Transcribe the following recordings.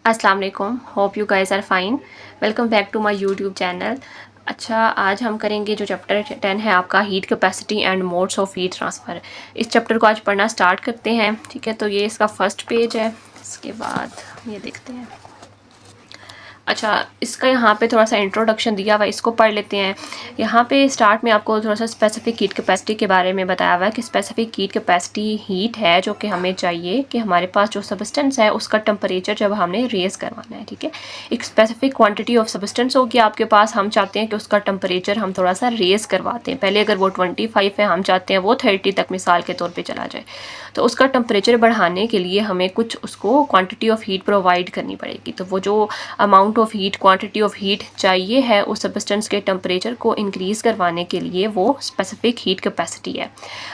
अस्सलाम वालेकुम, hope you guys are fine. Welcome back to my YouTube channel. अच्छा, आज हम करेंगे जो चैप्टर 10 है आपका heat capacity and modes of heat transfer. इस चैप्टर को आज पढ़ना स्टार्ट करते हैं। ठीक है, तो ये इसका फर्स्ट पेज है। इसके बाद ये देखते हैं। अच्छा, इसका यहाँ पे थोड़ा सा इंट्रोडक्शन दिया हुआ है, इसको पढ़ लेते हैं। यहाँ पे स्टार्ट में आपको थोड़ा सा स्पेसिफिक हीट कैपेसिटी के बारे में बताया हुआ है कि स्पेसिफिक हीट कैपेसिटी हीट है जो कि हमें चाहिए कि हमारे पास जो सब्सटेंस है उसका टेम्परेचर जब हमने रेज़ करवाना है। ठीक है, एक स्पेसिफिक क्वांटिटी ऑफ सब्सटेंस होगी आपके पास, हम चाहते हैं कि उसका टेम्परेचर हम थोड़ा सा रेज़ करवाते हैं। पहले अगर वो 25 है, हम चाहते हैं वो 30 तक मिसाल के तौर पर चला जाए। तो उसका टेम्परेचर बढ़ाने के लिए हमें कुछ उसको क्वान्टिटी ऑफ हीट प्रोवाइड करनी पड़ेगी। तो वो जो amount of heat, quantity of heat चाहिए है उस सब्सटेंस के टेम्परेचर को इंक्रीज़ करवाने के लिए, वो स्पेसिफिक हीट कैपेसिटी है।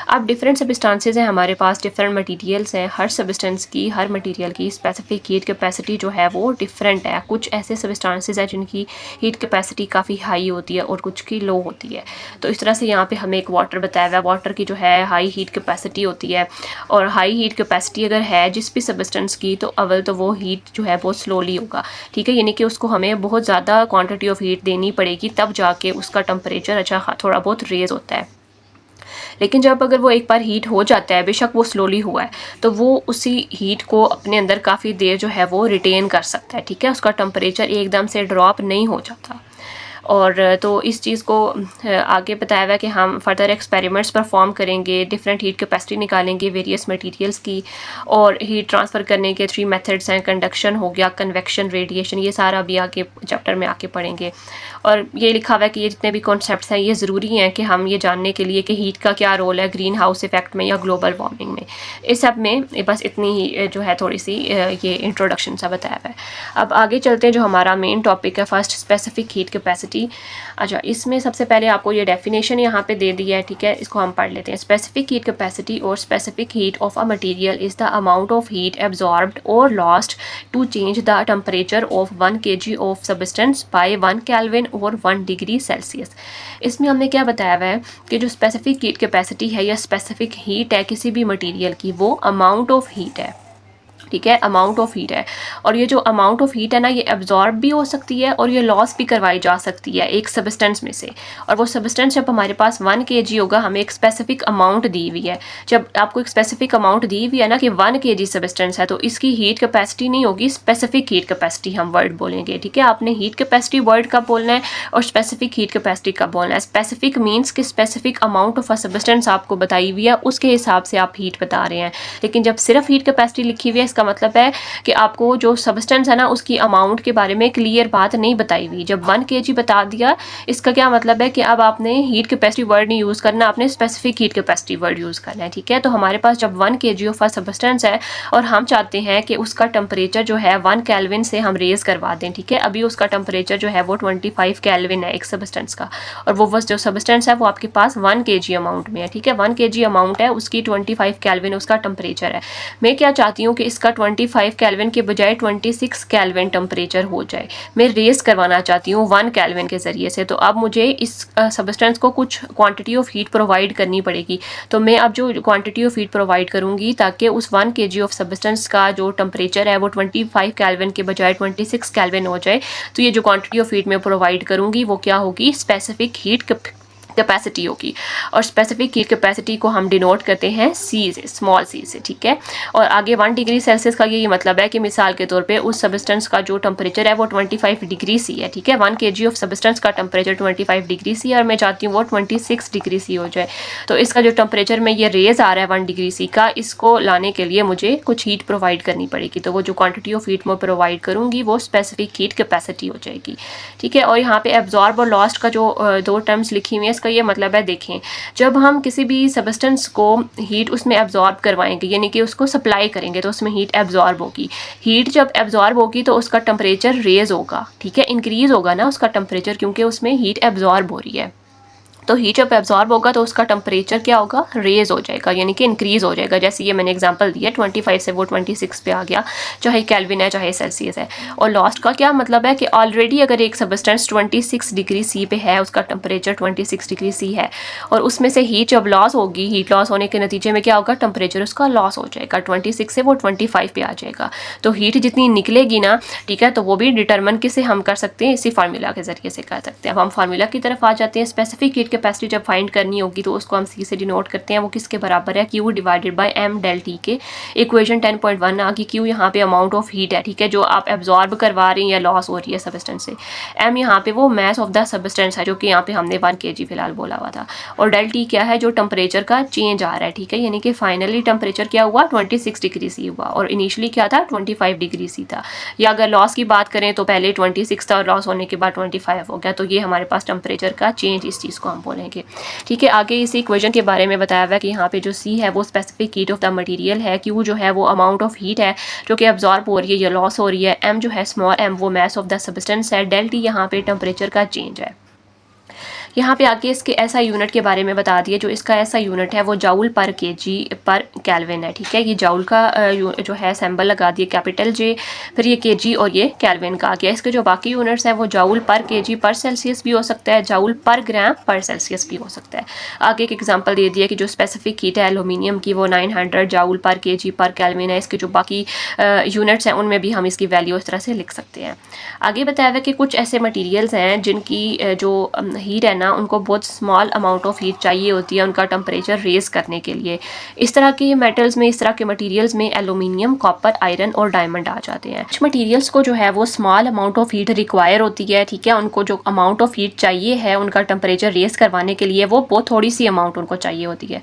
अब डिफरेंट सब्सटेंसेस हैं हमारे पास, डिफरेंट मटेरियल्स हैं। हर सब्सटेंस की, हर मटेरियल की स्पेसिफिक हीट कैपेसिटी जो है वो डिफरेंट है। कुछ ऐसे सब्सटेंसेस हैं जिनकी हीट कैपेसिटी काफ़ी हाई होती है और कुछ की लो होती है। तो इस तरह से यहाँ पे हमें एक वाटर बताया हुआ है, वाटर की जो है हाई हीट कैपेसिटी होती है। और हाई हीट कैपेसिटी अगर है जिस भी सब्सटेंस की, तो अव्वल तो वो हीट जो है बहुत स्लोली होगा। ठीक है, यानी कि उसको हमें बहुत ज़्यादा क्वांटिटी ऑफ हीट देनी पड़ेगी, तब जाके उसका टेम्परेचर अच्छा थोड़ा बहुत रेज़ होता है। लेकिन जब अगर वो एक बार हीट हो जाता है, बेशक वो स्लोली हुआ है, तो वो उसी हीट को अपने अंदर काफ़ी देर जो है वो रिटेन कर सकता है। ठीक है, उसका टेम्परेचर एकदम से ड्रॉप नहीं हो जाता। और तो इस चीज़ को आगे बताया हुआ है कि हम फर्दर एक्सपेरिमेंट्स परफॉर्म करेंगे, डिफरेंट हीट कैपेसिटी निकालेंगे वेरियस मटेरियल्स की। और हीट ट्रांसफ़र करने के 3 मेथड्स हैं, कंडक्शन हो गया, कन्वेक्शन, रेडिएशन, ये सारा अभी आगे चैप्टर में आके पढ़ेंगे। और ये लिखा हुआ है कि ये जितने भी कॉन्सेप्ट्स हैं ये ज़रूरी हैं कि हम ये जानने के लिए कि हीट का क्या रोल है ग्रीन हाउस इफेक्ट में या ग्लोबल वार्मिंग में। इस सब में बस इतनी ही जो है थोड़ी सी ये इंट्रोडक्शन सा बताया हुआ है। अब आगे चलते हैं, जो हमारा मेन टॉपिक है फर्स्ट, स्पेसिफिक हीट कैपेसिटी। अच्छा, इसमें सबसे पहले आपको ये डेफिनेशन यहाँ पे दे दिया है। ठीक है, इसको हम पढ़ लेते हैं। स्पेसिफिक हीट कैपेसिटी और specific heat of a material is the amount of heat absorbed और lost to change the temperature of 1 kg of substance by 1 kelvin और 1 डिग्री सेल्सियस। इसमें हमने क्या बताया हुआ है कि जो स्पेसिफिक हीट कैपेसिटी है या स्पेसिफिक हीट है किसी भी मटेरियल की, वो अमाउंट ऑफ हीट है। ठीक है, अमाउंट ऑफ हीट है। और ये जो अमाउंट ऑफ हीट है ना, ये एब्जॉर्ब भी हो सकती है और ये लॉस भी करवाई जा सकती है एक सब्सटेंस में से। और वो सब्सटेंस जब हमारे पास 1 kg होगा, हमें एक स्पेसिफिक अमाउंट दी हुई है। जब आपको एक स्पेसिफिक अमाउंट दी हुई है ना कि 1 kg सब्सटेंस है, तो इसकी हीट कैपेसिटी नहीं होगी, स्पेसिफिक हीट कैपेसिटी हम वर्ड बोलेंगे। ठीक है, आपने हीट कैपेसिटी वर्ड कब बोलना है और स्पेसिफिक हीट कैपेसिटी कब बोलना है। स्पेसिफिक मीन्स कि specific amount of a substance आपको बताई हुई है, उसके हिसाब से आप हीट बता रहे हैं। लेकिन जब सिर्फ हीट कैपेसिटी लिखी हुई है, इसका मतलब है कि आपको जो सब्सटेंस है ना उसकी अमाउंट के बारे में क्लियर बात नहीं बताई हुई। जब 1 kg बता दिया, इसका क्या मतलब है कि अब आपने हीट कैपेसिटी वर्ड नहीं यूज़ करना, आपने specific heat capacity word use करना है। ठीक है, तो हमारे पास जब 1 kg ऑफ अ सब्सटेंस है और हम चाहते हैं कि उसका टेम्परेचर जो है 1 केल्विन से हम रेज़ करवा दें। ठीक है, अभी उसका टेम्परेचर जो है वो 25 केल्विन है एक सब्सटेंस का, और वो बस जो सब्सटेंस है वो आपके पास 1 kg अमाउंट में है। ठीक है, 1 kg अमाउंट है, उसकी 25 केल्विन उसका टेम्परेचर है। मैं क्या चाहती हूँ कि इसका 25 केल्विन के बजाय 26 केल्विन टेम्परेचर हो जाए। मैं रेज़ करवाना चाहती हूँ 1 केल्विन के ज़रिए से। तो अब मुझे इस सब्सटेंस को कुछ क्वांटिटी ऑफ हीट प्रोवाइड करनी पड़ेगी। तो मैं अब जो क्वांटिटी ऑफ हीट प्रोवाइड करूँगी ताकि उस 1 kg ऑफ सब्सटेंस का जो टेम्परेचर है वो 25 केल्विन के बजाय 26 केल्विन हो जाए। तो ये जो क्वांटिटी ऑफ हीट मैं प्रोवाइड करूँगी वो क्या होगी, स्पेसिफिक हीट कैपेसिटी होगी। और स्पेसिफिक हीट कैपेसिटी को हम डिनोट करते हैं सी से, स्मॉल सी से। ठीक है, और आगे 1 डिग्री सेल्सियस का ये मतलब है कि मिसाल के तौर पे उस सब्सटेंस का जो टेम्परेचर है वो 25 डिग्री सी है। ठीक है, 1 kg ऑफ सब्सटेंस का टेम्परेचर 25 डिग्री सी है और मैं चाहती हूँ वो 26 डिग्री सी हो जाए। तो इसका जो टेम्परेचर में ये रेज आ रहा है 1 डिग्री सी का, इसको लाने के लिए मुझे कुछ हीट प्रोवाइड करनी पड़ेगी। तो वो जो क्वान्टिटी ऑफ हीट मैं प्रोवाइड करूँगी वो स्पेसिफिक हीट कैपेसिटी हो जाएगी। ठीक है, और यहाँ पे एब्जॉर्ब और लॉस्ट का जो 2 टर्म्स लिखी हुई है, इसका ये मतलब है, देखें, जब हम किसी भी सब्सटेंस को हीट उसमें एब्जॉर्ब करवाएंगे, यानी कि उसको सप्लाई करेंगे, तो उसमें हीट एब्जॉर्ब होगी। हीट जब एब्जॉर्ब होगी तो उसका टेम्परेचर रेज होगा। ठीक है, इंक्रीज होगा ना उसका टेम्परेचर, क्योंकि उसमें हीट एब्जॉर्ब हो रही है। तो हीट जब एब्जॉर्ब होगा तो उसका टेम्परेचर क्या होगा, रेज हो जाएगा, यानी कि इंक्रीज हो जाएगा। जैसे ये मैंने एग्जांपल दिया 25 से वो 26 पे आ गया, चाहे केल्विन है चाहे सेल्सियस है। और लॉस्ट का क्या मतलब है कि ऑलरेडी अगर एक सबस्टेंस 26 डिग्री सी पे है, उसका टेम्परेचर 26 डिग्री सी है, और उसमें से हीट जब लॉस होगी, हीट लॉस होने के नतीजे में क्या होगा, टेम्परेचर उसका लॉस हो जाएगा, 26 से वो 25 पे आ जाएगा। तो हीट जितनी निकलेगी ना, ठीक है, तो वो भी डिटरमिन किसे हम कर सकते हैं, इसी फार्मूला के जरिए से कर सकते हैं। अब हम फार्मूला की तरफ आ जाते हैं। स्पेसिफिक हीट कैपेसिटी जब फाइंड करनी होगी तो उसको हम सी से डिनोट करते हैं। वो किसके बराबर है, Q divided by M del T के। इक्वेशन 10.1 आ गई। क्यू यहाँ पे अमाउंट ऑफ हीट है, ठीक है, जो आप एब्जॉर्ब करवा रही हैं या लॉस हो रही है सबस्टेंस से। एम यहाँ पे वो मैस ऑफ द सबस्टेंस है, जो कि यहाँ पे हमने 1 kg फिलहाल बोला हुआ था। और डेल टी क्या है, जो टेम्परेचर का चेंज आ रहा है, ठीक है, यानी कि फाइनली टेम्परेचर क्या हुआ, 26 डिग्री सी हुआ, और इनिशियली क्या था, 25 डिग्री सी था। या अगर लॉस की बात करें तो पहले 26 था और लॉस होने के बाद 25 हो गया। तो ये हमारे पास टेम्परेचर का चेंज, इस चीज़ को हम बोलेंगे, ठीक है। आगे इस इक्वेशन के बारे में बताया हुआ है कि यहाँ पे जो सी है वो specific heat of the material है, क्यू जो है वो अमाउंट ऑफ हीट है जो कि अब्जॉर्ब हो रही है या लॉस हो रही है, एम जो है स्मॉल एम वो मैस ऑफ द सब्सटेंस है, डेल टी यहाँ पे टेम्परेचर का चेंज है। यहाँ पे आगे इसके ऐसा यूनिट के बारे में बता दिए। जो इसका ऐसा यूनिट है वो जाउल पर केजी पर केल्विन है, ठीक है। ये जाउल का जो है सिंबल लगा दिए कैपिटल जे, फिर ये केजी और ये केल्विन का आ गया। इसके जो बाकी यूनिट्स हैं वो जाउल पर केजी पर सेल्सियस भी हो सकता है, जाउल पर ग्राम पर सेल्सियस भी हो सकता है। आगे एक एग्जांपल दे दिया कि जो स्पेसिफिक हीट है एल्यूमिनियम की वो 900 जाउल पर केजी पर केल्विन है। इसके जो बाकी यूनिट्स हैं उनमें भी हम इसकी वैल्यू इस तरह से लिख सकते हैं। आगे बताया हुआ कि कुछ ऐसे मटीरियल्स हैं जिनकी जो हीट है ना, उनको बहुत स्मॉल अमाउंट ऑफ हीट चाहिए होती है उनका टेम्परेचर रेज करने के लिए। इस तरह के मेटल्स में, इस तरह के मटेरियल्स में एल्यूमिनियम, कॉपर, आयरन और डायमंड आ जाते हैं। कुछ मटेरियल्स को जो है वो small amount of heat require होती है, ठीक है, उनको जो अमाउंट ऑफ हीट चाहिए है उनका टेम्परेचर रेज करवाने के लिए वो बहुत थोड़ी सी अमाउंट उनको चाहिए होती है।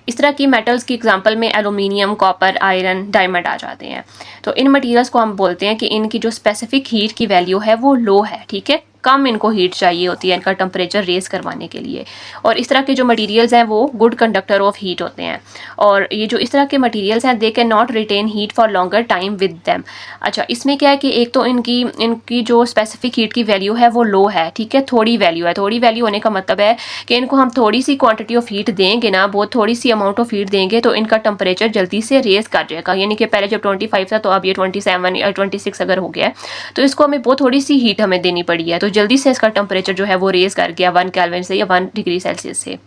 इस तरह की मेटल्स की एग्जांपल में एल्यूमिनियम, कॉपर, आयरन, डायमंड आ जाते हैं। तो इन मटेरियल्स को हम बोलते हैं कि इनकी जो स्पेसिफिक हीट की वैल्यू है वो लो है, ठीक है, कम इनको हीट चाहिए होती है इनका टेम्परेचर रेज करवाने के लिए। और इस तरह के जो मटेरियल्स हैं वो गुड कंडक्टर ऑफ हीट होते हैं। और ये जो इस तरह के मटेरियल्स हैं they can not retain heat for longer time with them. अच्छा, इसमें क्या है कि एक तो इनकी जो स्पेसिफिक हीट की वैल्यू है वो लो है, ठीक है, थोड़ी वैल्यू है। थोड़ी वैल्यू होने का मतलब है कि इनको हम थोड़ी सी क्वांटिटी ऑफ हीट देंगे ना, बहुत थोड़ी सी अमाउंट ऑफ हीट देंगे तो इनका टेम्परेचर जल्दी से रेज कर जाएगा। यानी कि पहले जब 25 था तो अब ये 27 या 26 अगर हो गया तो इसको हमें बहुत थोड़ी सी हीट हमें देनी पड़ी है, तो जल्दी से इसका टेम्परेचर जो है वो रेज कर गया 1 केल्विन से या 1 डिग्री सेल्सियस से।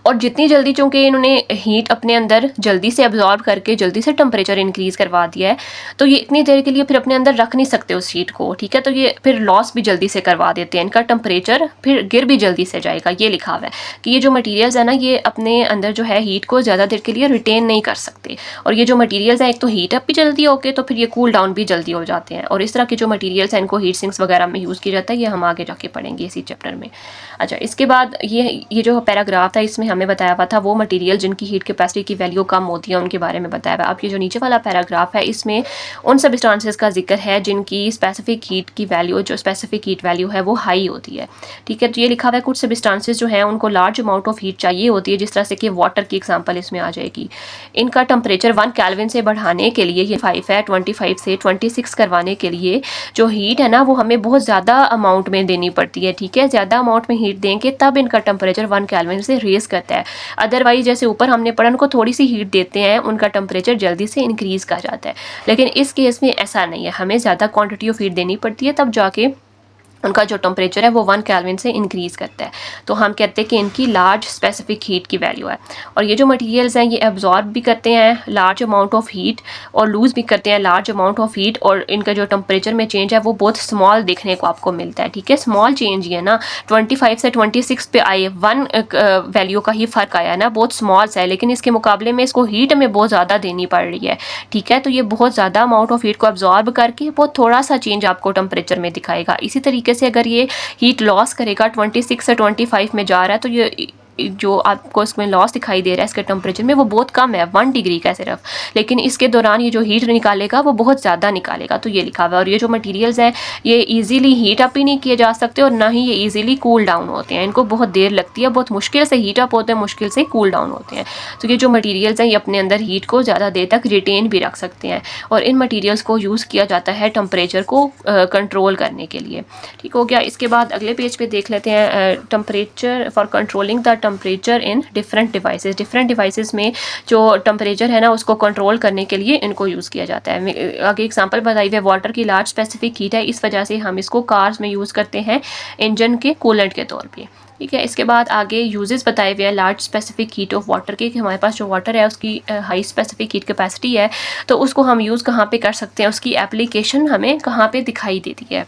और जितनी जल्दी, चूंकि इन्होंने हीट अपने अंदर जल्दी से एब्जॉर्ब करके जल्दी से टेम्परेचर इंक्रीज करवा दिया है, तो ये इतनी देर के लिए फिर अपने अंदर रख नहीं सकते उस हीट को, ठीक है, तो ये फिर लॉस भी जल्दी से करवा देते हैं, इनका टेम्परेचर फिर गिर भी जल्दी से जाएगा। ये लिखा हुआ है कि ये जो मटीरियल्स है ना, ये अपने अंदर जो है हीट को ज़्यादा देर के लिए रिटेन नहीं कर सकते। और ये जो मटीरियल्स हैं एक तो हीट अप भी जल्दी होके तो फिर ये कूल डाउन भी जल्दी हो जाते हैं। और इस तरह के जो मटीरियल्स हैं इनको हीट सिंक्स वगैरह में यूज़ किया जाता है, ये हम आगे जाके पढ़ेंगे इसी चैप्टर में। अच्छा, इसके बाद ये जो पैराग्राफ था इसमें हमें बताया हुआ था वो मटेरियल जिनकी हीट कैपेसिटी की वैल्यू कम होती है उनके बारे में बताया हुआ है। अब ये जो नीचे वाला पैराग्राफ है इसमें उन सब्सटेंसेस का जिक्र है जिनकी स्पेसिफिक हीट की वैल्यू, जो स्पेसिफिक हीट वैल्यू है वो हाई होती है, ठीक है। तो ये लिखा हुआ है कुछ सब्सटेंसेस जो हैं उनको लार्ज अमाउंट ऑफ हीट चाहिए होती है, जिस तरह से कि वाटर की एग्जांपल इसमें आ जाएगी। इनका टेम्परेचर 1 केल्विन से बढ़ाने के लिए, ये 5 है, 25 से 26 करवाने के लिए जो हीट है ना वो हमें बहुत ज़्यादा अमाउंट में देनी पड़ती है, ठीक है। ज़्यादा अमाउंट में हीट देंगे तब इनका टेम्परेचर 1 केल्विन से रेज करता है। अदरवाइज जैसे ऊपर हमने पढ़ा उनको थोड़ी सी हीट देते हैं उनका टेम्परेचर जल्दी से इंक्रीज कर जाता है। लेकिन इस केस में ऐसा नहीं है, हमें ज़्यादा क्वांटिटी ऑफ हीट देनी पड़ती है तब जाके उनका जो टेम्परेचर है वो 1 केल्विन से इंक्रीज़ करता है। तो हम कहते हैं कि इनकी लार्ज स्पेसिफिक हीट की वैल्यू है। और ये जो मटेरियल्स हैं ये एब्जॉर्ब भी करते हैं लार्ज अमाउंट ऑफ हीट और लूज़ भी करते हैं लार्ज अमाउंट ऑफ हीट, और इनका जो टेम्परेचर में चेंज है वो बहुत स्मॉल देखने को आपको मिलता है, ठीक है। स्मॉल चेंज ही है ना, 25 से 26 पे आए 1 वैल्यू का ही फ़र्क आया ना, बहुत स्मॉल सा है, लेकिन इसके मुकाबले में इसको हीट में बहुत ज़्यादा देनी पड़ रही है, ठीक है। तो ये बहुत ज़्यादा अमाउंट ऑफ हीट को एब्जॉर्ब करके बहुत थोड़ा सा चेंज आपको टेम्परेचर में दिखाएगा। इसी तरीके से अगर ये हीट लॉस करेगा 26 से 25 में जा रहा है तो ये जो आपको इसमें लॉस दिखाई दे रहा है इसके टेम्परेचर में वो बहुत कम है, 1 डिग्री का सिर्फ, लेकिन इसके दौरान ये जो हीट निकालेगा वो बहुत ज़्यादा निकालेगा। तो ये लिखा हुआ है। और ये जो मटेरियल्स हैं ये इजीली हीट अप ही नहीं किए जा सकते और ना ही ये इजीली कूल डाउन होते हैं, इनको बहुत देर लगती है, बहुत मुश्किल से हीट अप होते हैं, मुश्किल से कूल डाउन होते हैं। तो ये जो मटीरियल्स हैं ये अपने अंदर हीट को ज़्यादा देर तक रिटेन भी रख सकते हैं और इन मटीरियल्स को यूज़ किया जाता है टेम्परेचर को कंट्रोल करने के लिए। ठीक हो गया। इसके बाद अगले पेज पे देख लेते हैं temperature for controlling the temperature in different devices. Different devices में जो टेम्परेचर है ना उसको कंट्रोल करने के लिए इनको यूज़ किया जाता है। आगे एग्जांपल बताई हुई है, वाटर की लार्ज स्पेसिफिक हीट है, इस वजह से हम इसको कार्स में यूज़ करते हैं इंजन के कूलेंट के तौर पे। ठीक है। इसके बाद आगे यूजेस बताए हुए हैं large specific heat of water के, कि हमारे पास जो वाटर है उसकी हाई स्पेसिफिक हीट कैपेसिटी है, तो उसको हम यूज़ कहाँ पे कर सकते हैं, उसकी एप्लीकेशन हमें कहाँ पे दिखाई देती है।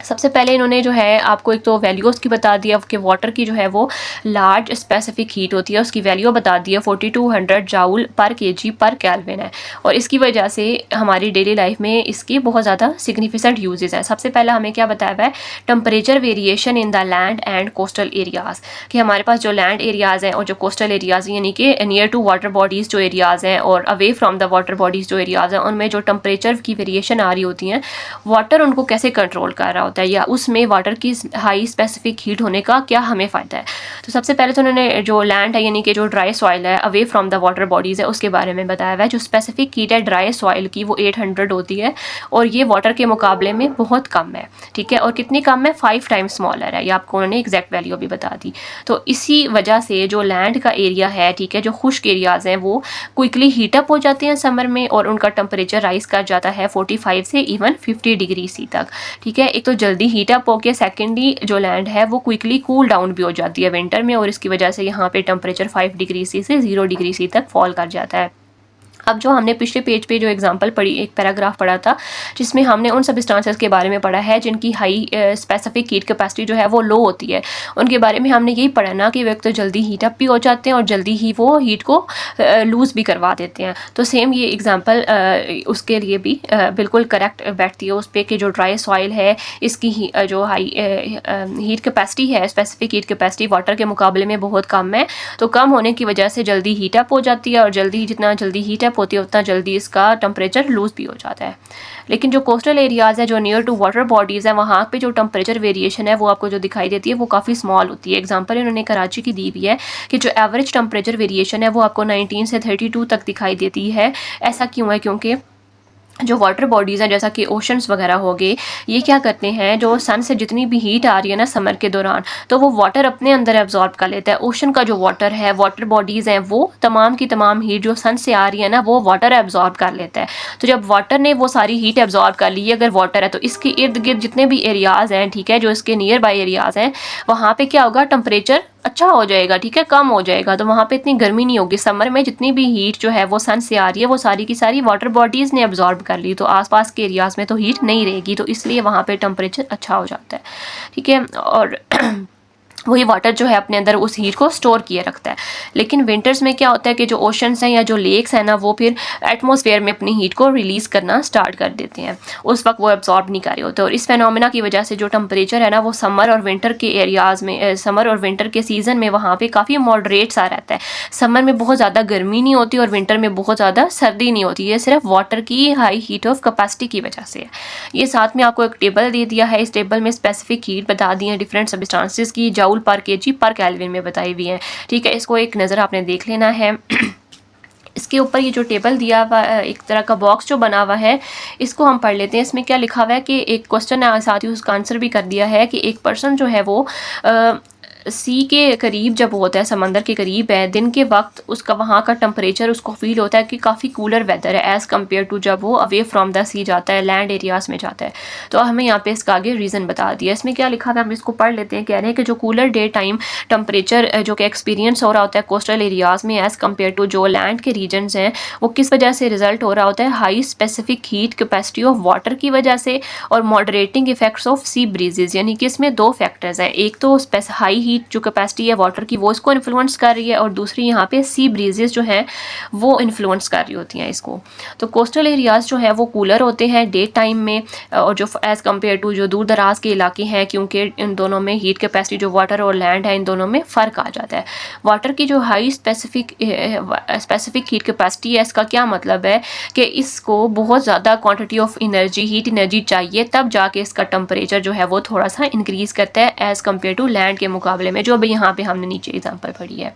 सबसे पहले इन्होंने जो है आपको एक तो वैल्यू उसकी बता दिया कि वाटर की जो है वो लार्ज स्पेसिफिक हीट होती है, उसकी वैल्यू बता दी है 4200 जाउल पर केजी पर केल्विन है और इसकी वजह से हमारी डेली लाइफ में इसकी बहुत ज़्यादा सिग्निफिकेंट यूजेस हैं। सबसे पहले हमें क्या बताया हुआ है, temperature variation in the land and coastal areas, कि हमारे पास जो लैंड एरियाज़ हैं और जो कोस्टल एरियाज़ यानी कि नियर टू वाटर बॉडीज़ जो एरियाज़ हैं और away from the water bodies जो एरियाज़ हैं उनमें जो टेम्परेचर की वेरिएशन आ रही होती हैं, वाटर उनको कैसे कंट्रोल कर रहा होता है या उसमें वाटर की हाई स्पेसिफिक हीट होने का क्या हमें फ़ायदा है। तो सबसे पहले तो उन्होंने जो लैंड है यानी कि जो ड्राई सॉइल है away from the water bodies है उसके बारे में बताया हुआ है। जो स्पेसिफिक हीट है ड्राई सॉइल की वो 800 होती है और ये वाटर के मुकाबले में बहुत कम है। ठीक है। और कितनी कम है, 5 टाइम्स स्मॉलर है, ये आपको उन्होंने एग्जैक्ट वैल्यू भी बता दी। तो इसी वजह से जो लैंड का एरिया है, ठीक है, जो खुश्क एरियाज़ हैं वो क्विकली हीटअप हो जाते हैं समर में और उनका टेम्परेचर राइज कर जाता है 45 से इवन 50 डिग्री सी तक। ठीक है। एक तो जल्दी हीटअप होकर सेकेंडली जो लैंड है वो क्विकली कूल डाउन भी हो जाती है विंटर में और इसकी वजह से यहाँ पे टेम्परेचर 5 डिग्री सी से 0 डिग्री सी तक फॉल कर जाता है। अब जो हमने पिछले पेज पे जो एग्जांपल पढ़ी, एक पैराग्राफ पढ़ा था जिसमें हमने उन सब्सटेंसेस के बारे में पढ़ा है जिनकी हाई स्पेसिफिक हीट कैपेसिटी जो है वो लो होती है, उनके बारे में हमने यही पढ़ा ना कि वे तो जल्दी हीट अप भी हो जाते हैं और जल्दी ही वो हीट को लूज़ भी करवा देते हैं। तो सेम ये एग्जांपल उसके लिए भी बिल्कुल करेक्ट बैठती है उस पर कि जो ड्राई सॉइल है इसकी जो हाई हीट कैपेसिटी है, स्पेसिफिक हीट कैपेसिटी वाटर के मुकाबले में बहुत कम है, तो कम होने की वजह से जल्दी हीट अप हो जाती है और जितना जल्दी हीट होती है उतना जल्दी इसका टेम्परेचर लूज़ भी हो जाता है। लेकिन जो कोस्टल एरियाज़ है, जो नियर टू वाटर बॉडीज़ है, वहाँ पे जो टेम्परेचर वेरिएशन है वो आपको जो दिखाई देती है वो काफ़ी स्मॉल होती है। एग्जांपल इन्होंने कराची की दी हुई है कि जो एवरेज टेम्परेचर वेरिएशन है वो आपको 19 से 32 तक दिखाई देती है। ऐसा क्यों है, क्योंकि जो वाटर बॉडीज़ हैं जैसा कि ओशंस वगैरह हो गए, ये क्या करते हैं, जो सन से जितनी भी हीट आ रही है ना समर के दौरान, तो वो वाटर अपने अंदर एब्जॉर्ब कर लेता है। ओशन का जो वाटर है, वाटर बॉडीज़ हैं, वो तमाम की तमाम हीट जो सन से आ रही है ना वो वाटर एब्जॉर्ब कर लेता है। तो जब वाटर ने वो सारी हीट एब्जॉर्ब कर ली, अगर वाटर है तो इसके इर्द गिर्द जितने भी एरियाज़ हैं, ठीक है, जो इसके नियर बाई एरियाज़ हैं, वहाँ पे क्या होगा, टेम्परेचर अच्छा हो जाएगा, ठीक है, कम हो जाएगा। तो वहाँ पे इतनी गर्मी नहीं होगी। समर में जितनी भी हीट जो है वो सन से आ रही है वो सारी की सारी वाटर बॉडीज़ ने एब्जॉर्ब कर ली, तो आसपास के एरियाज़ में तो हीट नहीं रहेगी, तो इसलिए वहाँ पे टेम्परेचर अच्छा हो जाता है। ठीक है। और वही वाटर जो है अपने अंदर उस हीट को स्टोर किए रखता है। लेकिन विंटर्स में क्या होता है कि जो ओशंस हैं या जो लेक्स हैं ना वो फिर एटमॉस्फेयर में अपनी हीट को रिलीज़ करना स्टार्ट कर देते हैं, उस वक्त वो एब्जॉर्ब नहीं कर रहे होते। और इस फेनोमेना की वजह से जो टेम्परेचर है ना वो समर और विंटर के एरियाज़ में, समर और विंटर के सीज़न में वहाँ पे काफ़ी मॉडरेट सा रहता है। समर में बहुत ज़्यादा गर्मी नहीं होती और विंटर में बहुत ज़्यादा सर्दी नहीं होती, ये सिर्फ वाटर की हाई हीट ऑफ कैपेसिटी की वजह से है। ये साथ में आपको एक टेबल दे दिया है, इस टेबल में स्पेसिफिक हीट बता दी है डिफरेंट सब्सटेंसेस की, जाउल पर केजी पर केल्विन में बताई हुई है। ठीक है। इसको एक नज़र आपने देख लेना है। इसके ऊपर ये जो टेबल दिया हुआ, एक तरह का बॉक्स जो बना हुआ है, इसको हम पढ़ लेते हैं। इसमें क्या लिखा हुआ है कि एक क्वेश्चन है, साथ ही उसका आंसर भी कर दिया है कि एक पर्सन जो है वो सी के करीब जब होता है, समंदर के करीब है, दिन के वक्त उसका वहाँ का टेम्परेचर उसको फील होता है कि काफ़ी कूलर वेदर है एज़ कम्पेयर टू जब वो अवे फ्रॉम द सी जाता है, लैंड एरियाज़ में जाता है। तो हमें यहाँ पे इसका आगे रीज़न बता दिया। इसमें क्या लिखा था हम इसको पढ़ लेते हैं। कह रहे हैं कि जो कूलर डे टाइम टेम्परेचर जो कि एक्सपीरियंस हो रहा होता है कोस्टल एरियाज़ में एज़ कम्पेयर टू जो लैंड के रीजन्स हैं, वो किस वजह से रिजल्ट हो रहा होता है, high specific heat capacity of water की वजह से और मॉडरेटिंग इफेक्ट्स ऑफ सी ब्रीजेज़, यानी कि इसमें 2 फैक्टर फैक्टर्स हैं। एक तो हाई हीट जो कैपेसिटी है वाटर की वो इसको इन्फ्लुएंस कर रही है, और दूसरी यहाँ पे सी ब्रीजेस जो हैं वो इन्फ्लुएंस कर रही होती हैं इसको। तो कोस्टल एरियाज़ जो है वो कूलर होते हैं डे टाइम में, और जो एज़ कम्पेयर टू जो दूर दराज के इलाके हैं, क्योंकि इन दोनों में हीट कैपेसिटी जो वाटर और लैंड है इन दोनों में फ़र्क आ जाता है। वाटर की जो हाई स्पेसिफिक हीट कैपेसिटी है, इसका क्या मतलब है कि इसको बहुत ज़्यादा quantity of energy, heat energy चाहिए, तब जाके इसका टेम्परेचर जो है वो थोड़ा सा इंक्रीज़ करता है एज़ कम्पेयर टू लैंड के मुकाबले में, जो अभी यहाँ पे हमने नीचे एग्जांपल पढ़ी है।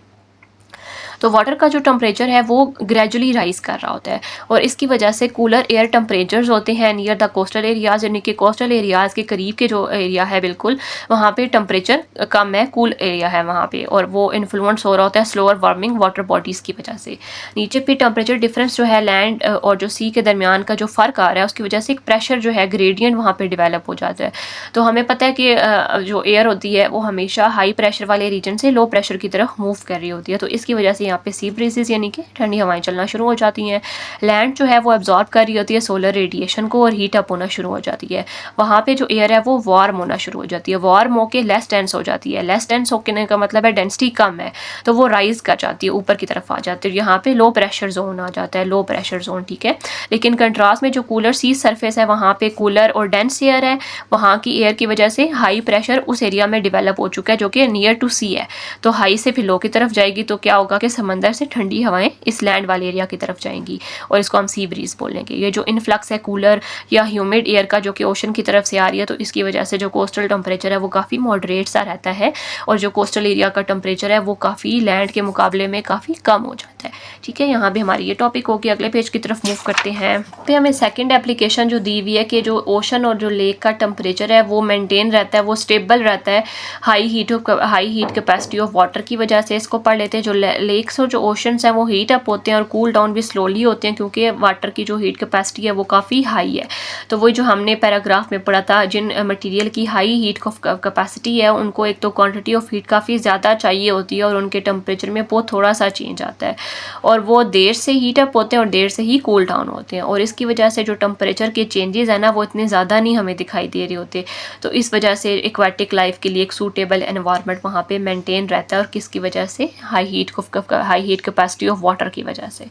तो वाटर का जो टेम्परेचर है वो ग्रेजुअली राइज कर रहा होता है, और इसकी वजह से कूलर एयर टेम्परेचर्स होते हैं नियर द कोस्टल एरियाज़, यानी कि कोस्टल एरियाज़ के करीब के जो एरिया है बिल्कुल वहाँ पे टेम्परेचर कम है, कूल एरिया है वहाँ पे, और वो इन्फ्लुएंस हो रहा होता है स्लोअर वार्मिंग वाटर बॉडीज़ की वजह से। नीचे पे टेम्परेचर डिफरेंस जो है लैंड और जो सी के दरमियान का जो फ़र्क आ रहा है उसकी वजह से एक प्रेशर जो है ग्रेडियंट वहाँ पर डिवेलप हो जाता है। तो हमें पता है कि जो एयर होती है वो हमेशा हाई प्रेशर वाले रीजन से लो प्रेशर की तरफ मूव कर रही होती है, तो इसकी वजह से यहाँ पे सी ब्रीजेस यानी कि ठंडी हवाएं चलना शुरू हो जाती हैं। लैंड जो है वो एब्जॉर्ब कर रही होती है सोलर रेडिएशन को और हीट अप होना शुरू हो जाती है। वहाँ पे जो एयर है वो वार्म होना शुरू हो जाती है, वार्म होके लेस डेंस हो जाती है। लेस डेंस होने का मतलब है डेंसिटी कम है, तो वो राइज कर जाती है, ऊपर की तरफ आ जाती है। यहाँ पे लो प्रेशर जोन आ जाता है, लो प्रेशर जोन, ठीक है। लेकिन कंट्रास्ट में जो कूलर सी सरफेस है वहाँ पे कूलर और डेंस एयर है, वहाँ की एयर की वजह से हाई प्रेशर उस एरिया में डिवेलप हो चुका है जो कि नियर टू सी है। तो हाई से फिर लो की तरफ जाएगी, तो क्या होगा कि समंदर से ठंडी हवाएं इस लैंड वाले एरिया की तरफ जाएंगी, और इसको हम सी ब्रीज बोलेंगे। ये जो इनफ्लक्स है कूलर या ह्यूमिड एयर का जो कि ओशन की तरफ से आ रही है, तो इसकी वजह से जो कोस्टल टेम्परेचर है वो काफ़ी मॉडरेट सा रहता है, और जो कोस्टल एरिया का टेम्परेचर है वो काफ़ी लैंड के मुकाबले में काफ़ी कम हो जाता है, ठीक है। यहाँ भी हमारी ये टॉपिक होगी। अगले पेज की तरफ मूव करते हैं। पे हमें सेकेंड एप्लीकेशन जो दी हुई है कि जो ओशन और जो लेक का टेम्परेचर है वो मेंटेन रहता है, वो स्टेबल रहता है high heat capacity of water की वजह से। इसको पढ़ लेते हैं। जो लेक्स और जो ओशंस हैं वो हीट अप होते हैं और कूल डाउन भी स्लोली होते हैं, क्योंकि वाटर की जो हीट कैपेसिटी है वो काफ़ी हाई है। तो वही जो हमने पैराग्राफ में पढ़ा था, जिन मटेरियल की हाई हीट कैपेसिटी है उनको एक तो क्वांटिटी ऑफ हीट काफ़ी ज़्यादा चाहिए होती है, और उनके टेम्परेचर में बहुत थोड़ा सा चेंज आता है, और वो देर से हीट अप होते हैं और देर से ही कूल डाउन होते हैं, और इसकी वजह से जो टेम्परेचर के चेंजेस है ना वो इतने ज़्यादा नहीं हमें दिखाई दे रहे होते। तो इस वजह से एक्वाटिक लाइफ के लिए एक सूटेबल एनवायरनमेंट वहाँ पे मेंटेन रहता है, और किसकी वजह से high heat capacity of water की वजह से।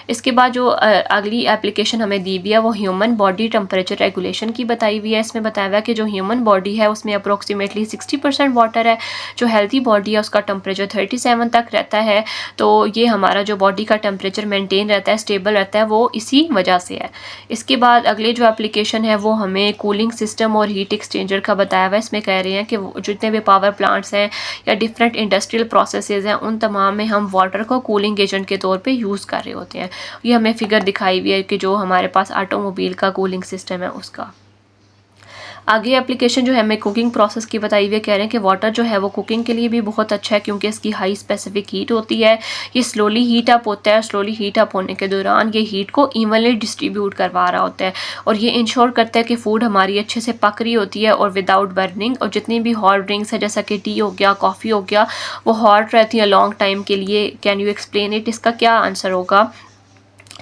इसके बाद जो अगली एप्लीकेशन हमें दी हुई है वो ह्यूमन बॉडी टेम्परेचर रेगुलेशन की बताई हुई है। इसमें बताया हुआ है कि जो ह्यूमन बॉडी है उसमें अप्रोक्सीमेटली 60% वाटर है। जो हेल्थी बॉडी है उसका टेम्परेचर 37 तक रहता है। तो ये हमारा जो बॉडी का टेम्परेचर मेंटेन रहता है, स्टेबल रहता है, वो इसी वजह से है। इसके बाद अगले जो एप्लीकेशन है वो हमें कूलिंग सिस्टम और हीट एक्सचेंजर का बताया हुआ है। इसमें कह रहे हैं कि जितने भी पावर प्लांट्स हैं या डिफरेंट इंडस्ट्रियल प्रोसेसेस हैं उन तमाम में हम वाटर को कूलिंग एजेंट के तौर पे यूज़ कर रहे होते हैं। ये हमें फिगर दिखाई हुई है कि जो हमारे पास ऑटोमोबाइल का कूलिंग सिस्टम है उसका। आगे एप्लीकेशन जो है हमें कुकिंग प्रोसेस की बताई हुई है। कह रहे हैं कि वाटर जो है वो कुकिंग के लिए भी बहुत अच्छा है, क्योंकि इसकी हाई स्पेसिफिक हीट होती है। ये स्लोली हीट अप होता है, स्लोली हीट अप होने के दौरान ये हीट को इवनली डिस्ट्रीब्यूट करवा रहा होता है, और ये इंश्योर करता है कि फूड हमारी अच्छे से पक रही होती है और विदाउट बर्निंग। और जितनी भी हॉट ड्रिंक्स है जैसा कि टी हो गया, कॉफ़ी हो गया, वो हॉट रहती है लॉन्ग टाइम के लिए। Can you explain it? इसका क्या आंसर होगा?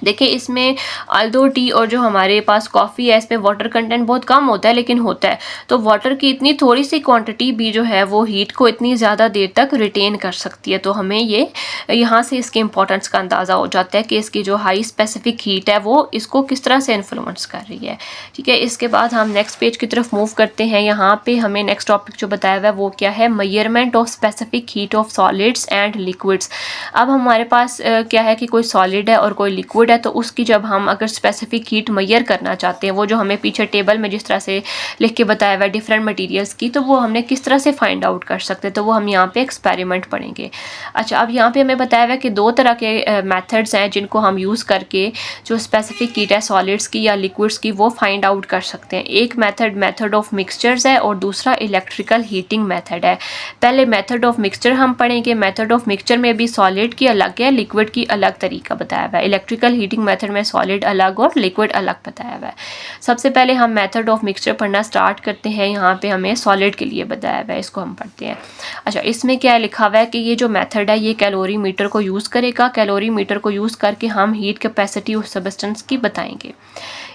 देखिए, इसमें अल्दो टी और जो हमारे पास कॉफ़ी है इसमें वाटर कंटेंट बहुत कम होता है, लेकिन होता है। तो वाटर की इतनी थोड़ी सी क्वांटिटी भी जो है वो हीट को इतनी ज़्यादा देर तक रिटेन कर सकती है। तो हमें ये यहाँ से इसके इंपॉर्टेंस का अंदाज़ा हो जाता है कि इसकी जो हाई स्पेसिफिक हीट है वो इसको किस तरह से इन्फ्लुएंस कर रही है, ठीक है। इसके बाद हम नेक्स्ट पेज की तरफ मूव करते हैं। यहाँ पे हमें नेक्स्ट टॉपिक जो बताया हुआ है वो क्या है? Measurement of specific heat of solids and liquids. अब हमारे पास क्या है कि कोई सॉलिड है और कोई लिक्विड है, तो उसकी जब हम अगर स्पेसिफिक हीट मेजर करना चाहते हैं, वो जो हमें पीछे टेबल में जिस तरह से लिख के बताया हुआ है डिफरेंट मटेरियल्स की, तो वो हमने किस तरह से फाइंड आउट कर सकते हैं, तो वो हम यहाँ पे एक्सपेरिमेंट पढ़ेंगे। अच्छा, अब यहाँ पे हमें बताया हुआ है कि दो तरह के मेथड्स हैं जिनको हम यूज़ करके जो स्पेसिफिक हीट है सॉलिड्स की या लिक्विड्स की वो फाइंड आउट कर सकते हैं। एक मेथड ऑफ मिक्सचर्स है और दूसरा इलेक्ट्रिकल हीटिंग मेथड है। पहले मेथड ऑफ मिक्सचर हम पढ़ेंगे। मेथड ऑफ मिक्सचर में भी सॉलिड की अलग है, लिक्विड की अलग तरीका बताया हुआ है। इलेक्ट्रिकल क्लासिकल हीटिंग मेथड में सॉलिड अलग और लिक्विड अलग बताया हुआ है। सबसे पहले हम मेथड ऑफ मिक्सचर पढ़ना स्टार्ट करते हैं। यहाँ पे हमें सॉलिड के लिए बताया हुआ है, इसको हम पढ़ते हैं। अच्छा, इसमें क्या लिखा हुआ है कि ये जो मेथड है ये कैलोरी मीटर को यूज़ करेगा। कैलोरी मीटर को यूज़ करके हम हीट कैपेसिटी उस सब्सटेंस की बताएंगे।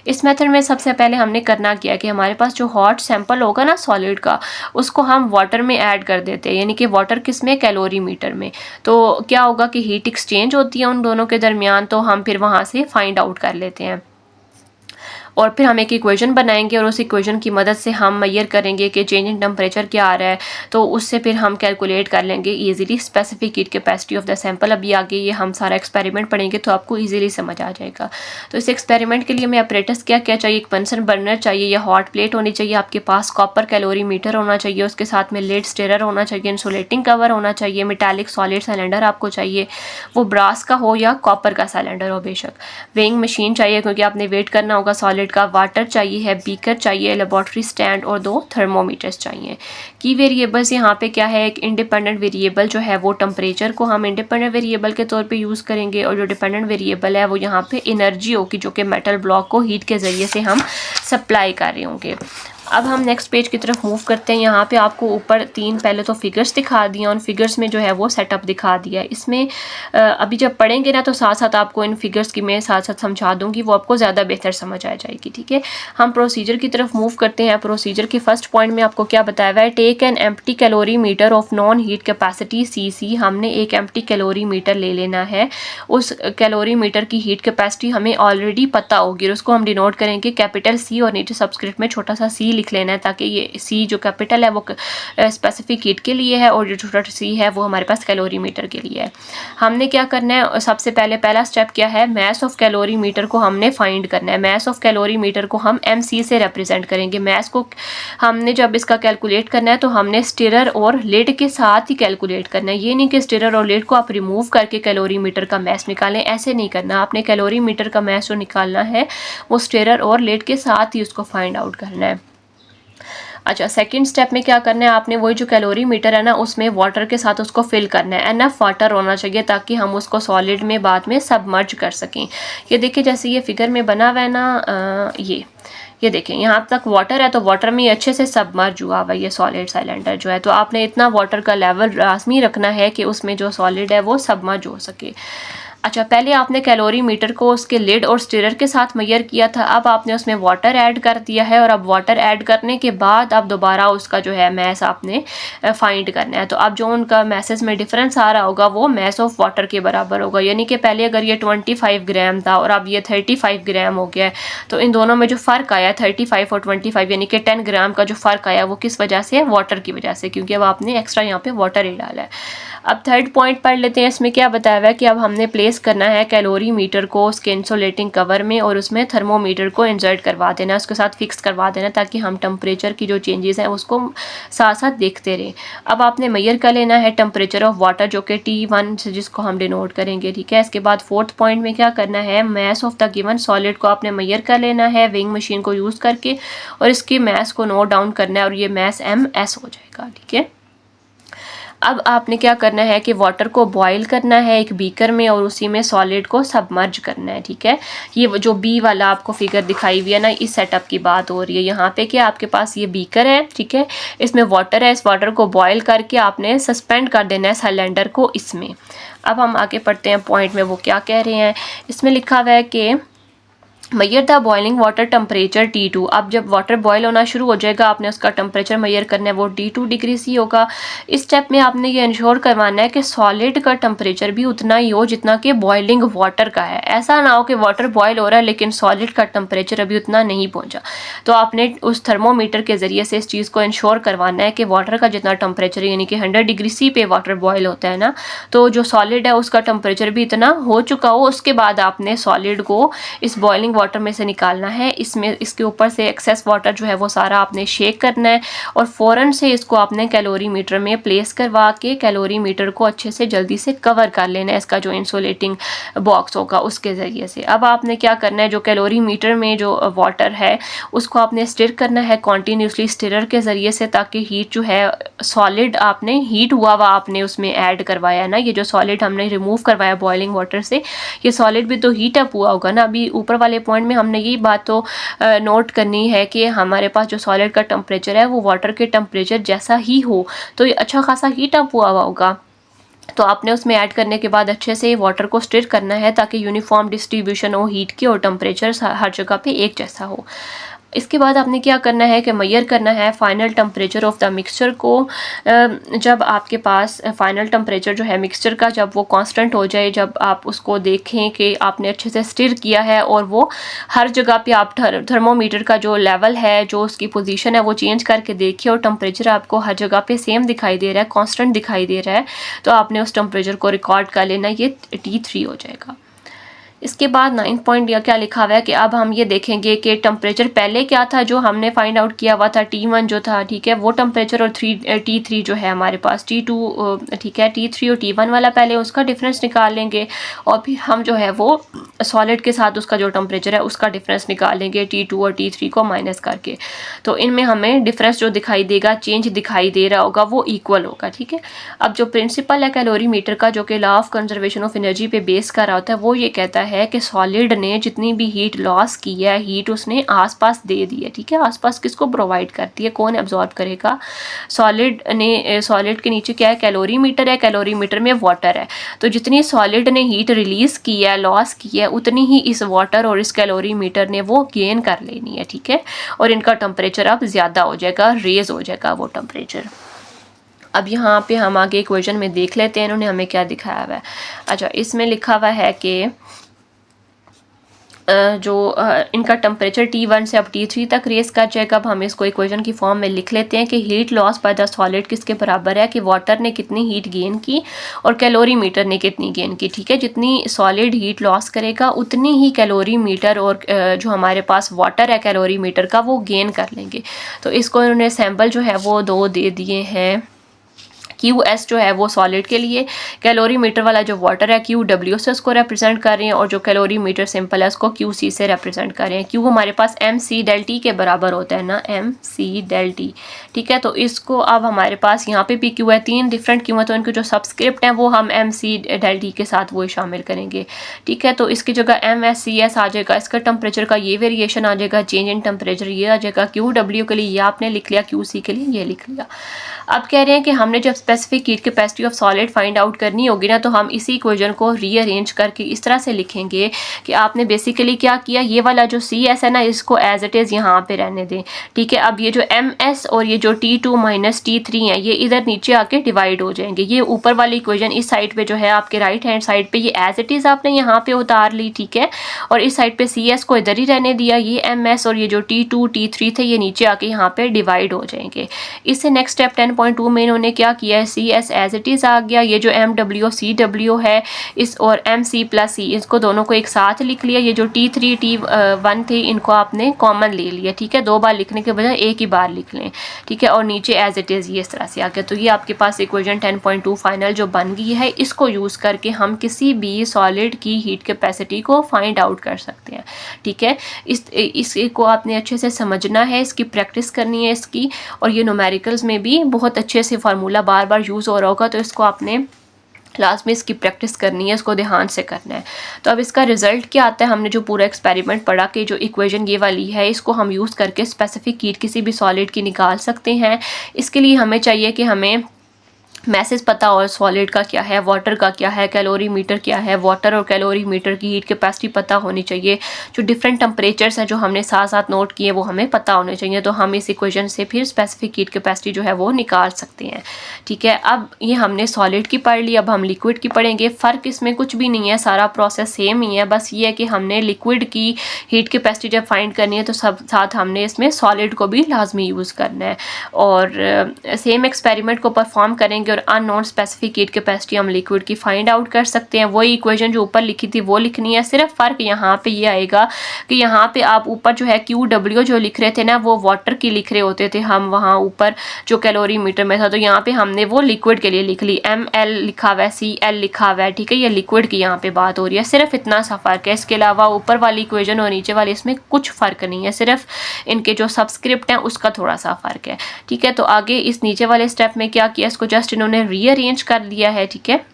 इस मेथड में सबसे पहले हमने करना क्या कि हमारे पास जो हॉट सैंपल होगा ना सॉलिड का, उसको हम वाटर में ऐड कर देते हैं, यानी कि वाटर किस में, कैलोरी मीटर में। तो क्या होगा कि हीट एक्सचेंज होती है उन दोनों के दरमियान, तो हम फिर वहाँ से फाइंड आउट कर लेते हैं। और फिर हम एक इक्वेशन बनाएंगे और उस इक्वेशन की मदद से हम मेजर करेंगे कि चेंज इन टेम्परेचर क्या आ रहा है, तो उससे फिर हम कैलकुलेट कर लेंगे easily specific heat capacity of the sample. अभी आगे ये हम सारा एक्सपेरिमेंट पढ़ेंगे तो आपको इजीली समझ आ जाएगा। तो इस एक्सपेरिमेंट के लिए हमें अपरेटस क्या क्या चाहिए, एक बंसन बर्नर चाहिए या हॉट प्लेट होनी चाहिए आपके पास, कॉपर कैलोरी मीटर होना चाहिए, उसके साथ में लिड स्टेरर होना चाहिए, इंसुलेटिंग कवर होना चाहिए, मेटालिक सॉलिड सिलेंडर आपको चाहिए, वो ब्रास का हो या कॉपर का सिलेंडर हो बेशक, वेइंग मशीन चाहिए क्योंकि आपने वेट करना होगा सॉलिड का, वाटर चाहिए है, बीकर चाहिए, लेबोरेटरी स्टैंड और 2 थर्मोमीटर्स चाहिए। की वेरिएबल्स यहाँ पे क्या है, एक इंडिपेंडेंट वेरिएबल जो है वो टेम्परेचर को हम इंडिपेंडेंट वेरिएबल के तौर पे यूज़ करेंगे, और जो डिपेंडेंट वेरिएबल है वो यहाँ पे एनर्जी होगी जो कि मेटल ब्लॉक को हीट के ज़रिए से हम सप्लाई कर रहे होंगे। अब हम नेक्स्ट पेज की तरफ मूव करते हैं। यहाँ पे आपको ऊपर 3 पहले तो फिगर्स दिखा दिए, उन फिगर्स में जो है वो सेटअप दिखा दिया है। इसमें अभी जब पढ़ेंगे ना तो साथ साथ आपको इन फिगर्स की मैं साथ साथ समझा दूंगी, वो आपको ज़्यादा बेहतर समझ आ जाएगी। ठीक है, हम प्रोसीजर की तरफ मूव करते हैं। प्रोसीजर के फर्स्ट पॉइंट में आपको क्या बताया हुआ है, take an empty calorimeter of known heat capacity CC। हमने एक एम्प्टी कैलोरी मीटर ले लेना है। उस कैलोरी मीटर की हीट कैपेसिटी हमें ऑलरेडी पता होगी और उसको हम डिनोट करेंगे कैपिटल C और नीचे सबस्क्रिप्ट में छोटा सा C लिख लेना है, ताकि ये C जो कैपिटल है वो स्पेसिफिक हीट के लिए है और जो छोटा C है वो हमारे पास कैलोरी मीटर के लिए है। हमने क्या करना है, सबसे पहले पहला स्टेप क्या है, मैस ऑफ कैलोरी मीटर को हमने फाइंड करना है। मैस ऑफ कैलोरी मीटर को हम MC से रिप्रेजेंट करेंगे। मैस को हमने जब इसका कैलकुलेट करना है तो हमने स्टिरर और लिड के साथ ही कैलकुलेट करना है। ये नहीं कि स्टिरर और लिड को आप रिमूव करके कैलोरी मीटर का मैस निकालें, ऐसे नहीं करना। आपने कैलोरी मीटर का मैस जो निकालना है वो स्टिरर और लिड के साथ ही उसको फाइंड आउट करना है। अच्छा, सेकंड स्टेप में क्या करना है, आपने वही जो कैलोरी मीटर है ना उसमें वाटर के साथ उसको फिल करना है। एनफ वाटर होना चाहिए ताकि हम उसको सॉलिड में बाद में सबमर्ज कर सकें। ये देखिए जैसे ये फिगर में बना हुआ है ना, ये देखें यहाँ तक वाटर है तो वाटर में अच्छे से सबमर्ज हुआ हुआ ये सॉलिड सिलेंडर जो है। तो आपने इतना वाटर का लेवल लाजमी रखना है कि उसमें जो सॉलिड है वो सबमर्ज हो सके। अच्छा, पहले आपने कैलोरी मीटर को उसके लिड और स्टिरर के साथ मेजर किया था, अब आपने उसमें वाटर ऐड कर दिया है और अब वाटर ऐड करने के बाद अब दोबारा उसका जो है मैस आपने फाइंड करना है। तो अब जो उनका मैसेज में डिफरेंस आ रहा होगा वो मैस ऑफ वाटर के बराबर होगा, यानी कि पहले अगर ये 25 ग्राम था और अब ये 35 ग्राम हो गया है, तो इन दोनों में जो फ़र्क आया 35 और 25 यानी कि 10 ग्राम का जो फ़र्क आया वो किस वजह से है, वाटर की वजह से, क्योंकि अब आपने एक्स्ट्रा यहाँ पे वाटर ही डाला है। अब थर्ड पॉइंट पढ़ लेते हैं। इसमें क्या बताया हुआ है कि अब हमने प्लेस करना है कैलोरी मीटर को उसके इंसुलेटिंग कवर में और उसमें थर्मोमीटर को इंसर्ट करवा देना, उसके साथ फिक्स करवा देना ताकि हम टेम्परेचर की जो चेंजेस हैं उसको साथ साथ देखते रहें। अब आपने मेजर कर लेना है टेम्परेचर ऑफ वाटर जो कि T1 से जिसको हम डिनोट करेंगे। ठीक है, इसके बाद फोर्थ पॉइंट में क्या करना है, mass of the given solid को आपने मेजर कर लेना है वेइंग मशीन को यूज़ करके और इसकी मैस को नोट डाउन करना है और ये मैस MS हो जाएगा। ठीक है, अब आपने क्या करना है कि वाटर को बॉईल करना है एक बीकर में और उसी में सॉलिड को सबमर्ज करना है। ठीक है, ये जो बी वाला आपको फिगर दिखाई हुई है ना, इस सेटअप की बात हो रही है। यहाँ पे क्या आपके पास ये बीकर है, ठीक है, इसमें वाटर है, इस वाटर को बॉईल करके आपने सस्पेंड कर देना है सिलेंडर को इसमें। अब हम आगे पढ़ते हैं पॉइंट में, वो क्या कह रहे हैं। इसमें लिखा हुआ है कि measure the boiling water temperature T2। अब जब वाटर बॉयल होना शुरू हो जाएगा आपने उसका टेम्परेचर मेजर करना है, वो T2 डिग्री C होगा। इस स्टेप में आपने ये इंश्योर करवाना है कि सॉलिड का टेम्परेचर भी उतना ही हो जितना कि बॉइलिंग वाटर का है। ऐसा ना हो कि वाटर बॉयल हो रहा है लेकिन सॉलिड का टेम्परेचर अभी उतना नहीं पहुंचा। तो आपने उस थर्मोमीटर के ज़रिए से इस चीज़ को इंश्योर करवाना है कि वाटर का जितना टेम्परेचर यानी कि 100 डिग्री C पे वाटर बॉयल होता है ना, तो जो सॉलिड है उसका टेम्परेचर भी इतना हो चुका हो। उसके बाद आपने सॉलिड को इस बॉइलिंग वाटर में से निकालना है। इसमें इसके ऊपर से एक्सेस वाटर जो है वो सारा आपने शेक करना है और फ़ौरन से इसको आपने कैलोरी मीटर में प्लेस करवा के कैलोरी मीटर को अच्छे से जल्दी से कवर कर लेना है, इसका जो इंसुलेटिंग बॉक्स होगा उसके ज़रिए से। अब आपने क्या करना है, जो कैलोरी मीटर में जो वाटर है उसको आपने स्टिर करना है कॉन्टीन्यूसली स्टिरर के ज़रिए से, ताकि हीट जो है सॉलिड आपने हीट हुआ आपने उसमें ऐड करवाया ना, ये जो सॉलिड हमने रिमूव करवाया बॉइलिंग वाटर से, ये सॉलिड भी तो हीट अप हुआ होगा ना। अभी ऊपर वाले पॉइंट में हमने यही बात तो नोट करनी है कि हमारे पास जो सॉलिड का टेम्परेचर है वो वाटर के टेम्परेचर जैसा ही हो, तो ये अच्छा खासा हीट अप हुआ होगा। तो आपने उसमें ऐड करने के बाद अच्छे से वाटर को स्टिर करना है ताकि यूनिफॉर्म डिस्ट्रीब्यूशन हो हीट की और टेम्परेचर हर जगह पे एक जैसा हो। इसके बाद आपने क्या करना है कि मेजर करना है final temperature of the mixture को। जब आपके पास फाइनल टेम्परेचर जो है मिक्सचर का जब वो कांस्टेंट हो जाए, जब आप उसको देखें कि आपने अच्छे से स्टिर किया है और वो हर जगह पे आप थर्मोमीटर का जो लेवल है, जो उसकी पोजीशन है वो चेंज करके देखिए और टेम्परेचर आपको हर जगह पे सेम दिखाई दे रहा है, कांस्टेंट दिखाई दे रहा है, तो आपने उस टेम्परेचर को रिकॉर्ड कर लेना, ये T3 हो जाएगा। इसके बाद 9 पॉइंट या क्या लिखा हुआ है कि अब हम ये देखेंगे कि टेम्परेचर पहले क्या था जो हमने फाइंड आउट किया हुआ था T1 जो था, ठीक है, वो टेम्परेचर और T3 जो है हमारे पास T2, ठीक है, T3 और T1 वाला पहले उसका डिफरेंस निकाल लेंगे और फिर हम जो है वो सॉलिड के साथ उसका जो टेम्परेचर है उसका डिफरेंस निकाल लेंगे T2 और T3 को माइनस करके। तो इनमें हमें डिफरेंस जो दिखाई देगा, चेंज दिखाई दे रहा होगा, वो इक्वल होगा, ठीक है। अब जो प्रिंसिपल है कैलोरी मीटर का, जो कि law of conservation of energy पे बेस कर रहा होता है, वो ये कहता है कि सॉलिड ने जितनी भी हीट लॉस की है, हीट उसने आसपास दे दी है, ठीक है। आसपास किसको प्रोवाइड करती है, कौन एब्जॉर्ब करेगा, सॉलिड ने। सॉलिड के नीचे क्या है, कैलोरी मीटर है, कैलोरी मीटर में वाटर है, तो जितनी सॉलिड ने हीट रिलीज की है, लॉस की है, उतनी ही इस वाटर और इस कैलोरी मीटर ने वो गेन कर लेनी है, ठीक है। और इनका टेम्परेचर अब ज़्यादा हो जाएगा, रेज हो जाएगा वो टेम्परेचर। अब यहाँ पे हम आगे इक्वेशन में देख लेते हैं इन्होंने हमें क्या दिखाया हुआ है। अच्छा, इसमें लिखा हुआ है कि जो इनका टेम्परेचर T1 से अब T3 तक रेस कर जाएगा। अब हम इसको इक्वेशन की फॉर्म में लिख लेते हैं कि heat loss by the solid किसके बराबर है, कि वाटर ने कितनी हीट गेन की और कैलोरी मीटर ने कितनी गेन की, ठीक है। जितनी सॉलिड हीट लॉस करेगा उतनी ही कैलोरी मीटर और जो हमारे पास वाटर है कैलोरी मीटर का वो गेन कर लेंगे। तो इसको इन्होंने सैम्पल जो है वो 2 दे दिए हैं। QS जो है वो सॉलिड के लिए, कैलोरी मीटर वाला जो वाटर है QW से उसको रिप्रेजेंट कर रहे हैं और जो कैलोरी मीटर सिंपल है उसको QC से रिप्रेजेंट कर रहे हैं। Q हमारे पास MC डेल T के बराबर होता है ना, MC डेल T, ठीक है। तो इसको अब हमारे पास यहाँ पे भी Q है, 3 डिफरेंट Q है, तो इनके जो सब्सक्रिप्ट हैं वो हम MC डेल T के साथ वो शामिल करेंगे, ठीक है। तो इसकी जगह MSCS आ जाएगा, इसका टेम्परेचर का ये वेरिएशन आ जाएगा, चेंज इन टेम्परेचर ये आ जाएगा। QW के लिए ये आपने लिख लिया, QC के लिए ये लिख लिया। अब कह रहे हैं कि हमने जब specific heat capacity of solid find out करनी होगी ना, तो हम इसी इक्वेशन को रीअरेंज करके इस तरह से लिखेंगे कि आपने बेसिकली क्या किया, ये वाला जो CS है ना इसको एज इट इज़ यहाँ पे रहने दें, ठीक है। अब ये जो MS और ये जो T2 माइनस T3 है ये इधर नीचे आके डिवाइड हो जाएंगे। ये ऊपर वाली इक्वेशन इस साइड पे जो है आपके राइट हैंड साइड पे ये एज इट इज़ आपने यहाँ पे उतार ली, ठीक है। और इस साइड पे CS को इधर ही रहने दिया, ये MS और ये जो T2 T3 थे ये नीचे आके यहाँ पे डिवाइड हो जाएंगे। इससे नेक्स्ट स्टेप 10.2 में इन्होंने क्या किया है, CS एज इट इज़ आ गया, ये जो MW CW है इस और MC प्लस C इसको दोनों को एक साथ लिख लिया। ये जो T3 T1 थे इनको आपने कॉमन ले लिया, ठीक है। 2 बार लिखने के बजाय एक ही बार लिख लें, ठीक है। और नीचे एज इट इज़ ये इस तरह से आ गया। तो ये आपके पास इक्वेशन 10.2 फाइनल जो बन गई है, इसको यूज़ करके हम किसी भी सॉलिड की हीट कैपेसिटी को फाइंड आउट कर सकते हैं, ठीक है। इसको आपने अच्छे से समझना है, इसकी प्रैक्टिस करनी है इसकी, और ये न्यूमेरिकल्स में भी बहुत अच्छे से फार्मूला बार बार यूज़ हो रहा होगा, तो इसको आपने क्लास में इसकी प्रैक्टिस करनी है, इसको ध्यान से करना है। तो अब इसका रिजल्ट क्या आता है, हमने जो पूरा एक्सपेरिमेंट पढ़ा कि जो इक्वेशन ये वाली है इसको हम यूज़ करके स्पेसिफिक हीट किसी भी सॉलिड की निकाल सकते हैं। इसके लिए हमें चाहिए कि हमें मैसेज पता और सॉलिड का क्या है, वाटर का क्या है, कैलोरी मीटर क्या है, वाटर और कैलोरी मीटर की हीट कैपेसिटी पता होनी चाहिए। जो डिफरेंट टेम्परेचर्स हैं जो हमने साथ साथ नोट किए वो हमें पता होने चाहिए। तो हम इस इक्वेशन से फिर स्पेसिफिक हीट कैपेसिटी जो है वो निकाल सकते हैं, ठीक है। अब ये हमने सॉलिड की पढ़ ली, अब हम लिक्विड की पढ़ेंगे। फ़र्क इसमें कुछ भी नहीं है, सारा प्रोसेस सेम ही है, बस ये है कि हमने लिक्विड की हीट कैपेसिटी जब फाइंड करनी है तो सब साथ हमने इसमें सॉलिड को भी लाजमी यूज़ करना है। और सेम एक्सपेरिमेंट को परफॉर्म करेंगे करेंगे और अननोन स्पेसिफिक हीट कैपेसिटी हम लिक्विड की फाइंड आउट कर सकते हैं। वही इक्वेशन जो ऊपर लिखी थी वो लिखनी है, सिर्फ फ़र्क यहाँ पे ये आएगा कि यहाँ पे आप ऊपर जो है QW जो लिख रहे थे ना वो वाटर की लिख रहे होते थे हम वहाँ ऊपर जो कैलोरी मीटर में था, तो यहाँ पे हमने वो लिक्विड के लिए लिख ली, ML लिखा हुआ है, CL लिखा हुआ है, ठीक है। ये लिक्विड की यहाँ पे बात हो रही है, सिर्फ इतना सा फ़र्क है। इसके अलावा ऊपर वाली इक्वेशन और नीचे वाली इसमें कुछ फ़र्क नहीं है, सिर्फ इनके जो सबस्क्रिप्ट हैं उसका थोड़ा सा फ़र्क है, ठीक है। तो आगे इस नीचे वाले स्टेप में क्या किया, इसको जस्ट इन्होंने रीअरेंज कर दिया है, ठीक है।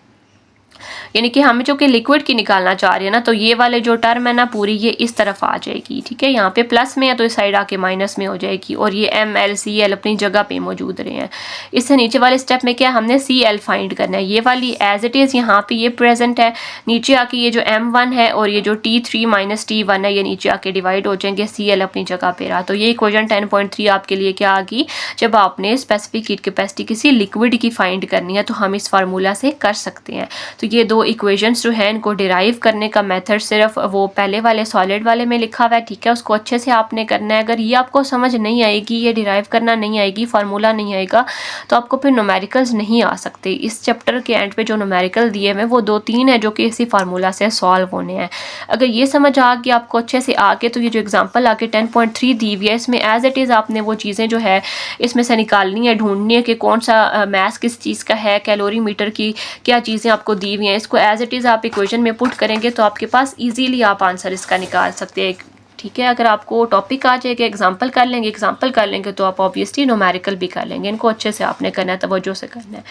यानी कि हम जो कि लिक्विड की निकालना चाह रहे हैं ना, तो ये वाले जो टर्म है ना पूरी ये इस तरफ आ जाएगी, ठीक है। यहाँ पे प्लस में है तो इस साइड आके माइनस में हो जाएगी, और ये ML CL अपनी जगह पे मौजूद रहे हैं। इससे नीचे वाले स्टेप में क्या हमने CL फाइंड करना है, ये वाली एज इट इज़ यहाँ पे ये प्रेजेंट है, नीचे आके ये जो M1 है और ये जो T3 - T1 है ये नीचे आके डिवाइड हो जाएंगे, CL अपनी जगह पे रहा। तो ये इक्वेशन 10.3 आपके लिए क्या आ गई, जब आपने स्पेसिफिक हीट कैपेसिटी किसी लिक्विड की फाइंड करनी है तो हम इस फार्मूला से कर सकते हैं। तो ये दो इक्वेशंस जो है इनको डिराइव करने का मेथड सिर्फ वो पहले वाले सॉलिड वाले में लिखा हुआ है, ठीक है। उसको अच्छे से आपने करना है। अगर ये आपको समझ नहीं आएगी, ये डिराइव करना नहीं आएगी, फार्मूला नहीं आएगा, तो आपको फिर न्यूमेरिकल्स नहीं आ सकते। इस चैप्टर के एंड पे जो न्यूमेरिकल दिए हुए वो 2-3 है जो कि इसी फार्मूला से सॉल्व होने हैं। अगर ये समझ आ गया आपको अच्छे से आके, तो ये जो एग्जाम्पल आके 10.3 दी हुई है इसमें एज इट इज़ आपने वो चीज़ें जो है इसमें से निकालनी है, ढूंढनी है कि कौन सा मैथ किस चीज़ का है, कैलोरी मीटर की क्या चीज़ें आपको दी हुई हैं, इसको एज इट इज़ आप इक्वेशन में पुट करेंगे तो आपके पास इजीली आप आंसर इसका निकाल सकते हैं, ठीक है। अगर आपको टॉपिक आ जाएगा एग्जांपल कर लेंगे तो आप ऑब्वियसली न्यूमेरिकल भी कर लेंगे। इनको अच्छे से आपने करना है, तवज्जो से करना है।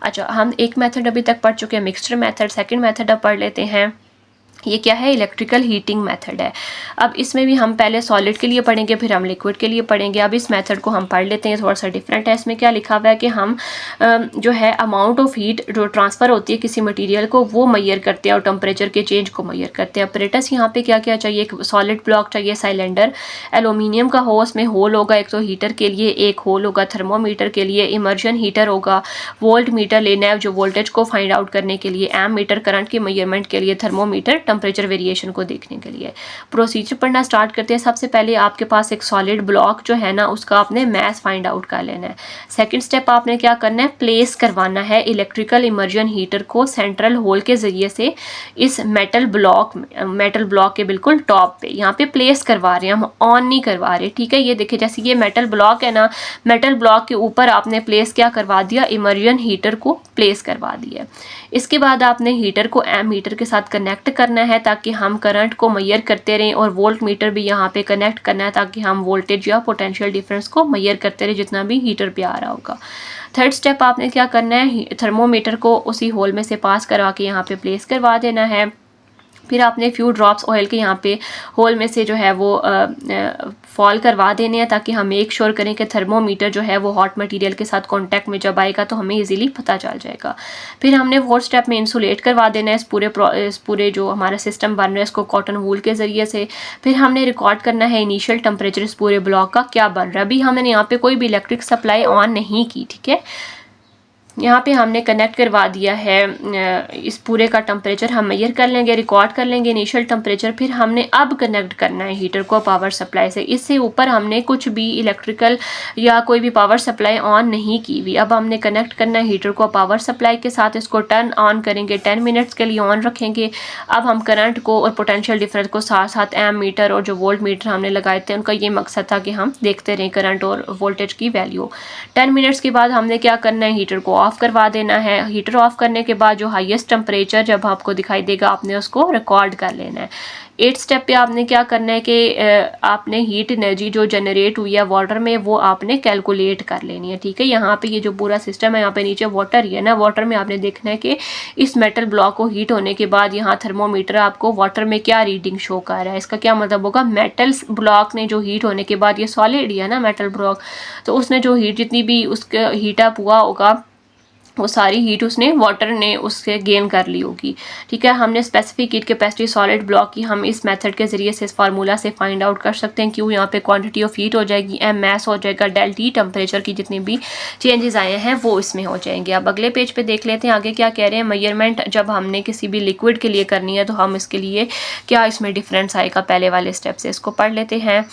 अच्छा, हम एक मेथड अभी तक पढ़ चुके हैं, मिक्सचर मेथड। सेकंड मेथड अब पढ़ लेते हैं, ये क्या है, इलेक्ट्रिकल हीटिंग मेथड है। अब इसमें भी हम पहले सॉलिड के लिए पढ़ेंगे, फिर हम लिक्विड के लिए पढ़ेंगे। अब इस मेथड को हम पढ़ लेते हैं, थोड़ा सा डिफरेंट है। इसमें क्या लिखा हुआ है कि हम जो है अमाउंट ऑफ हीट जो ट्रांसफ़र होती है किसी मटेरियल को वो मैयर करते हैं और टेम्परेचर के चेंज को मैयर करते हैं। अपरेटस यहाँ पे क्या क्या चाहिए, एक सॉलिड ब्लॉक चाहिए, सिलेंडर एलुमिनियम का हो, उसमें होल होगा एक, तो हीटर के लिए एक होल होगा, थर्मोमीटर के लिए इमर्जन हीटर होगा, वोल्ट मीटर लेना है जो वोल्टेज को फाइंड आउट करने के लिए, एम मीटर करंट की मेजरमेंट के लिए, थर्मोमीटर टेम्परेचर वेरिएशन को देखने के लिए। प्रोसीजर पढ़ना स्टार्ट करते हैं। सबसे पहले आपके पास एक सॉलिड ब्लॉक जो है ना उसका आपने मास फाइंड आउट कर लेना है। सेकंड स्टेप आपने क्या करना है, प्लेस करवाना है इलेक्ट्रिकल इमर्जन हीटर को सेंट्रल होल के जरिए से इस मेटल ब्लॉक के बिल्कुल टॉप पे यहाँ पे प्लेस करवा रहे हैं, हम ऑन नहीं करवा रहे, ठीक है। ये देखिए जैसे ये मेटल ब्लॉक है ना, मेटल ब्लॉक के ऊपर आपने प्लेस क्या करवा दिया, इमर्जन हीटर को प्लेस करवा दिया। इसके बाद आपने हीटर को एम मीटर के साथ कनेक्ट करना है ताकि हम करंट को मैयर करते रहें, और वोल्ट मीटर भी यहाँ पे कनेक्ट करना है ताकि हम वोल्टेज या पोटेंशियल डिफरेंस को मैयर करते रहें जितना भी हीटर पे आ रहा होगा। थर्ड स्टेप आपने क्या करना है, थर्मोमीटर को उसी होल में से पास करवा के यहाँ पे प्लेस करवा देना है। फिर आपने फ्यू ड्रॉप्स ऑयल के यहाँ पे होल में से जो है वो फॉल करवा देने हैं ताकि हम मेक श्योर करें कि थर्मोमीटर जो है वो हॉट मटेरियल के साथ कांटेक्ट में जब आएगा तो हमें इजीली पता चल जाएगा। फिर हमने फोर्थ स्टेप में इंसुलेट करवा देना है इस पूरे जो हमारा सिस्टम बन रहा है इसको कॉटन वूल के ज़रिए से। फिर हमने रिकॉर्ड करना है इनिशियल टेम्परेचर इस पूरे ब्लॉक का क्या बन रहा है। अभी हमने यहाँ पे कोई भी इलेक्ट्रिक सप्लाई ऑन नहीं की, ठीक है। यहाँ पे हमने कनेक्ट करवा दिया है इस पूरे का टेम्परेचर हम मेजर कर लेंगे, रिकॉर्ड कर लेंगे इनिशियल टेम्परेचर। फिर हमने अब कनेक्ट करना है हीटर को पावर सप्लाई से। इससे ऊपर हमने कुछ भी इलेक्ट्रिकल या कोई भी पावर सप्लाई ऑन नहीं की हुई। अब हमने कनेक्ट करना है हीटर को पावर सप्लाई के साथ, इसको टर्न ऑन करेंगे, 10 मिनट्स के लिए ऑन रखेंगे। अब हम करंट को और पोटेंशियल डिफरेंस को साथ साथ एम मीटर और जो वोल्ट मीटर हमने लगाए थे उनका ये मकसद था कि हम देखते रहें करंट और वोल्टेज की वैल्यू। 10 मिनट्स के बाद हमने क्या करना है, हीटर को ऑफ करवा देना है। हीटर ऑफ करने के बाद जो हाईएस्ट टेम्परेचर जब आपको दिखाई देगा आपने उसको रिकॉर्ड कर लेना है। 8 स्टेप पे आपने क्या करना है कि आपने हीट एनर्जी जो जनरेट हुई है वाटर में वो आपने कैलकुलेट कर लेनी है, ठीक है। यहाँ पे ये जो पूरा सिस्टम है यहाँ पे नीचे वाटर ही है ना, वाटर में आपने देखना है कि इस मेटल ब्लॉक को हीट होने के बाद यहाँ थर्मोमीटर आपको वाटर में क्या रीडिंग शो कर रहा है। इसका क्या मतलब होगा, मेटल ब्लॉक ने जो हीट होने के बाद, ये सॉलिड ही है ना मेटल ब्लॉक, तो उसने जो हीट जितनी भी उसका हीट अप हुआ होगा वो सारी हीट उसने वाटर ने उससे गेन कर ली होगी, ठीक है। हमने specific heat capacity solid block की हम इस मेथड के जरिए से इस फार्मूला से फाइंड आउट कर सकते हैं। क्यों, यहाँ पे क्वांटिटी ऑफ हीट हो जाएगी, एम मैस हो जाएगा, डेल टी टेम्परेचर की जितनी भी चेंजेस आए हैं वो इसमें हो जाएंगे। अब अगले पेज पे देख लेते हैं आगे क्या कह रहे हैं। मेजरमेंट जब हमने किसी भी लिक्विड के लिए करनी है तो हम इसके लिए क्या इसमें डिफरेंस आएगा पहले वाले स्टेप से, इसको पढ़ लेते हैं।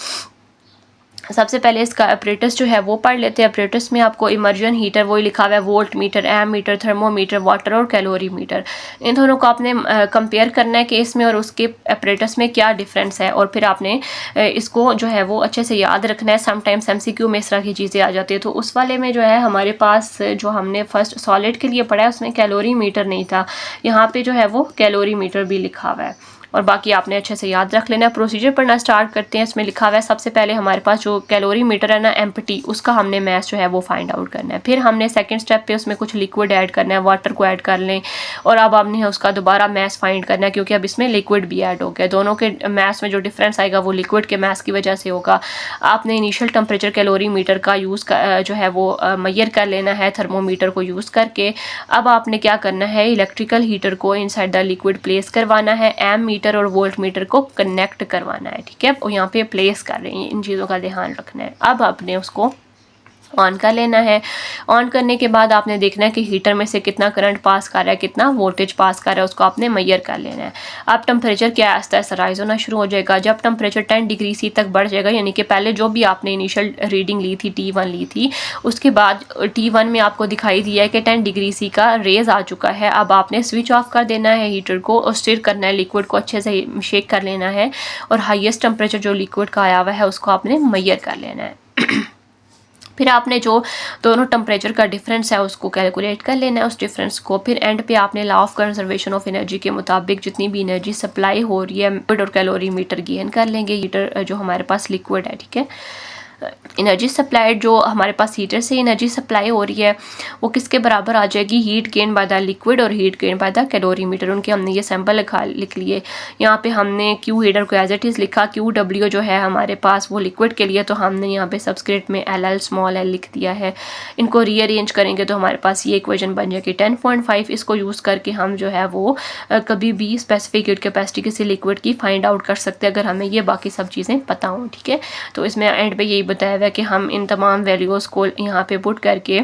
सबसे पहले इसका अपरेटस जो है वो पढ़ लेते हैं। अपरेटस में आपको इमर्जन हीटर वही लिखा हुआ है, voltmeter, ammeter, thermometer, water और कैलोरी मीटर। इन दोनों को आपने कंपेयर करना है कि इसमें और उसके अपरेटस में क्या डिफरेंस है, और फिर आपने इसको जो है वो अच्छे से याद रखना है। समटाइम्स एमसीक्यू में इस तरह की चीज़ें आ जाती है। तो उस वाले में जो है हमारे पास जो हमने फर्स्ट सॉलिड के लिए पढ़ा है उसमें कैलोरी मीटर नहीं था, यहाँ पे जो है वो कैलोरी मीटर भी लिखा हुआ है, और बाकी आपने अच्छे से याद रख लेना है। प्रोसीजर पढ़ना स्टार्ट करते हैं। इसमें लिखा हुआ है सबसे पहले हमारे पास जो कैलोरी मीटर है ना एम्प्टी, उसका हमने मैथ जो है वो फाइंड आउट करना है। फिर हमने सेकंड स्टेप पे उसमें कुछ लिक्विड ऐड करना है, वाटर को ऐड कर लें, और अब आपने उसका दोबारा मैथ फाइंड करना है, क्योंकि अब इसमें लिक्विड भी ऐड हो गया। दोनों के मैथ में जो डिफरेंस आएगा वो लिक्विड के मैथ की वजह से होगा। आपने इनिशियल टेम्परेचर कैलोरी मीटर का यूज़ जो है वो मेजर कर लेना है थर्मोमीटर को यूज़ करके। अब आपने क्या करना है, इलेक्ट्रिकल हीटर को इनसाइड द लिक्विड प्लेस करवाना है, एम मीटर और वोल्ट मीटर को कनेक्ट करवाना है, ठीक है। और यहाँ पे प्लेस कर रहे हैं, इन चीज़ों का ध्यान रखना है। अब आपने उसको ऑन कर लेना है। ऑन करने के बाद आपने देखना है कि हीटर में से कितना करंट पास कर रहा है, कितना वोल्टेज पास कर रहा है, उसको आपने मेजर कर लेना है। अब टेम्परेचर क्या आस्ता आस्ता राइज होना शुरू हो जाएगा। जब टेम्परेचर 10 डिग्री सी तक बढ़ जाएगा, यानी कि पहले जो भी आपने इनिशियल रीडिंग ली थी T1 ली थी, उसके बाद T1 में आपको दिखाई दिया है कि 10 डिग्री सी का रेज आ चुका है। अब आपने स्विच ऑफ कर देना है हीटर को, और स्टिर करना है, लिक्विड को अच्छे से शेक कर लेना है, और हाईएस्ट टेम्परेचर जो लिक्विड का आया हुआ है उसको आपने मेजर कर लेना है। फिर आपने जो दोनों टेम्परेचर का डिफरेंस है उसको कैलकुलेट कर लेना है, उस डिफरेंस को। फिर एंड पे आपने law of conservation of energy के मुताबिक जितनी भी एनर्जी सप्लाई हो रही है लिक्विड और कैलोरी मीटर गेन कर लेंगे। हीटर जो हमारे पास लिक्विड है, ठीक है, एनर्जी सप्लाइड जो हमारे पास हीटर से एनर्जी सप्लाई हो रही है वो किसके बराबर आ जाएगी, heat gain by the liquid और heat gain by the calorimeter. उनके हमने ये सैंपल लिख लिए। यहाँ पे हमने क्यू हीटर को एज इट इज़ लिखा, क्यू डब्ल्यू जो है हमारे पास वो लिक्विड के लिए, तो हमने यहाँ पे सबस्क्रिप्ट में LL स्मॉल l लिख दिया है। इनको रीअरेंज करेंगे तो हमारे पास ये इक्वेशन बन जाएगी 10.5। इसको यूज़ करके हम जो है वो कभी भी स्पेसिफिक हीट कैपेसिटी किसी लिक्विड की फाइंड आउट कर सकते हैं, अगर हमें ये बाकी सब चीज़ें पता हों, ठीक है। तो इसमें एंड पे यही बताया हुआ है कि हम इन तमाम वैल्यूज़ को यहाँ पे पुट करके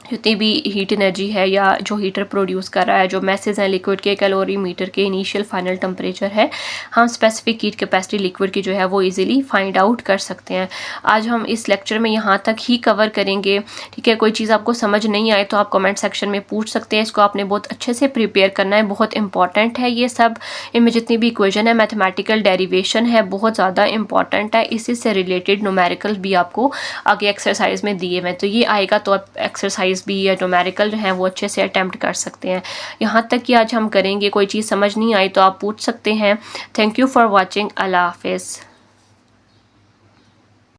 जितनी भी हीट एनर्जी है या जो हीटर प्रोड्यूस कर रहा है, जो मैसेज हैं लिक्विड के, कैलोरी मीटर के, इनिशियल फाइनल टेम्परेचर है, हम स्पेसिफिक हीट कैपेसिटी लिक्विड की जो है वो इजीली फाइंड आउट कर सकते हैं। आज हम इस लेक्चर में यहाँ तक ही कवर करेंगे, ठीक है। कोई चीज़ आपको समझ नहीं आए तो आप कमेंट सेक्शन में पूछ सकते हैं। इसको आपने बहुत अच्छे से प्रिपेयर करना है, बहुत इंपॉर्टेंट है ये सब। इनमें जितनी भी इक्वेशन है, मैथमेटिकल डेरिवेशन है, बहुत ज़्यादा इंपॉर्टेंट है। इसी से रिलेटेड न्यूमेरिकल भी आपको आगे एक्सरसाइज में दिए हुए, तो ये आएगा तो आप एक्सरसाइज भी या न्यूमेरिकल जो है वो अच्छे से अटेम्प्ट कर सकते हैं। यहाँ तक कि आज हम करेंगे। कोई चीज़ समझ नहीं आई तो आप पूछ सकते हैं। Thank you for watching. अल्लाह हाफिज़।